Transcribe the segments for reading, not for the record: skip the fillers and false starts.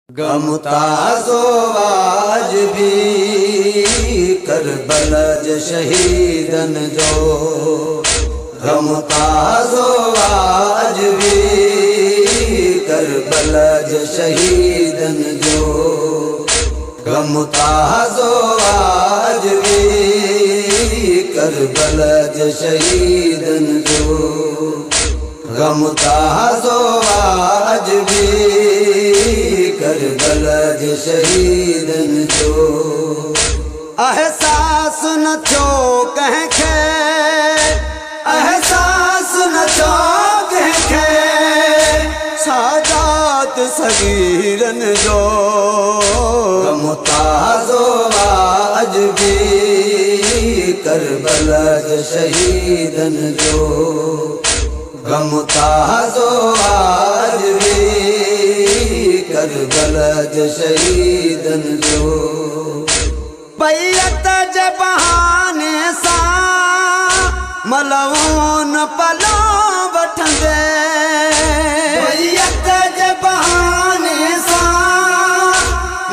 गमताज़ो आज भी करबला जे शहीदन जो। गमताज़ो आज भी करबला जे शहीदन जो। गमताज़ो आज भी करबला जे शहीदन जो। गमताज़ो आज भी करबला जे शहीदन जो। एहसास न थियो कंहिंखे, एहसास न थियो कंहिंखे सादात सगीरन जो। गमताज़ो आज भी करबला जे शहीदन जो। गमताज़ो आज भी करबला जे शहीदन जो। बैयत जे बहाने सां मलऊन पलो वठंदे। बैयत जे बहाने सां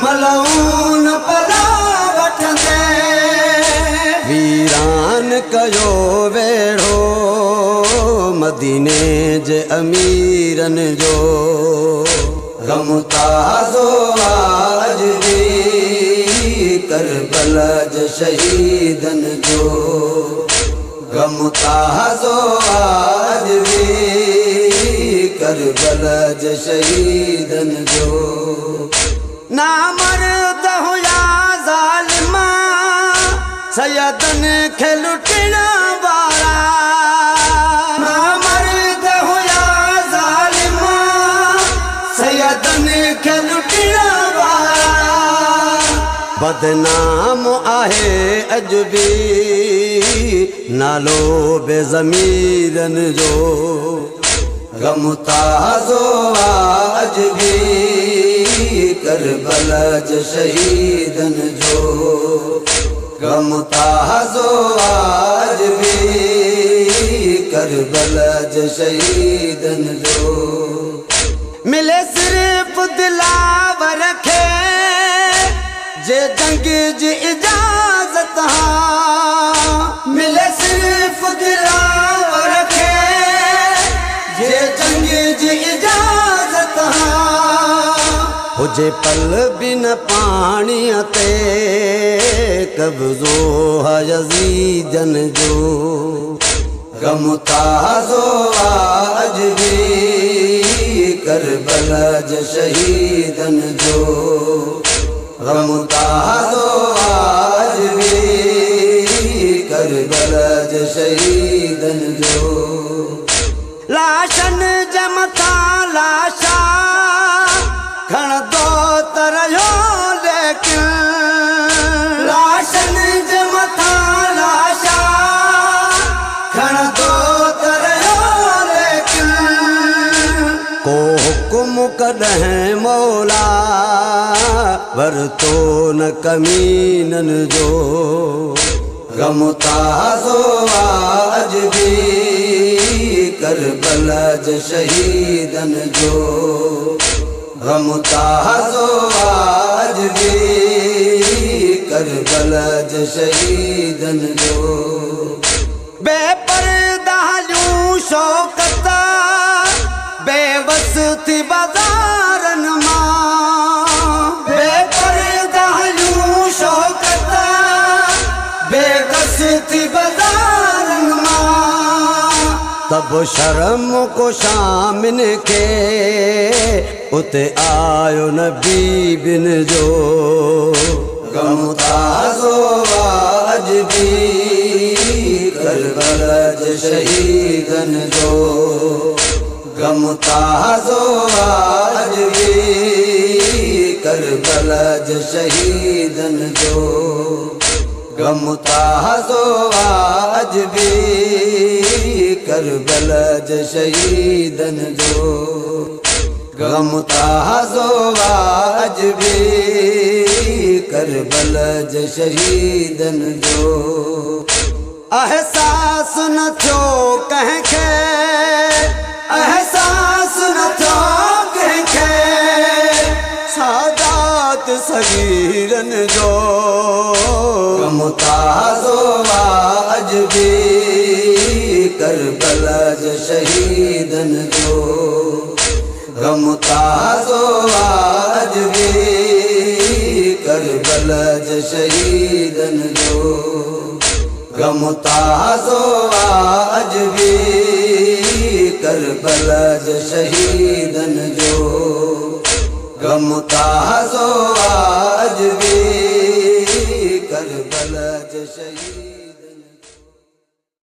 मलऊन पलो वठंदे। वीरान कयो वेड़ो मदीने जे अमीरन जो। गमताज़ो आज भी करबला जे शहीदन जो। गमताज़ो आज भी करबला जे शहीदन जो। नामर्द हुया ज़ालिमा सैयदन खे लुटण वारा। नामर्द हुया ज़ालिमा सैयदन खे लुटण वारा। बदनाम आहे अॼु बि नालो बेज़मीरन जो। गमताज़ो आज भी करबला जे शहीदन जो। गमताज़ो आज भी करबला जे शहीदन जो। मिले सिर्फ दिलावर खे जे जंग जी इजाज़त हा। मिले सिर्फ दिलावर खे जे जंग जी इजाज़त हा। हुजे पल बि न पाणीअ ते कब्ज़ो हा यज़ीदन जो। गमताज़ो आज भी करबला जे शहीदन जो। गमताज़ो आज भी करबला जे शहीदन जो। लाशन जे मथां लाशा खणंदो त रहियो लेकिन। लाशन जे मथां लाशा खणंदो त रहियो लेकिन। को हुकुम कॾहिं मौला वरतो न कमीनन जो। गमताज़ो आज भी करबला जे शहीदन जो। गमताज़ो आज भी करबला जे शहीदन जो। बेपर्दा हलियूं शौक़त बेबस थी बाज़ारन मां। बेपर्दा हलियूं शौक़त बेबस थी बाज़ारन मां। तब शर्म को शामिन के उते आयो न बीबिन जो। गमताज़ो आज भी करबला जे शहीदन जो। गमताज़ो आज भी करबला जे शहीदन जो। गमताज़ो आज भी करबला जे शहीदन जो। गमताज़ो आज भी करबला जे शहीदन जो। एहसास न थियो कंहिंखे, एहसास न थियो कंहिंखे। साथ शहीदन जो गमताज़ो आज भी करबला जे शहीदन जो गमताज़ो आज भी करबला जे शहीदन जो गमताज़ो आज भी करबला जे शहीदन जो गमताज़ो आज भी करबला जे शहीद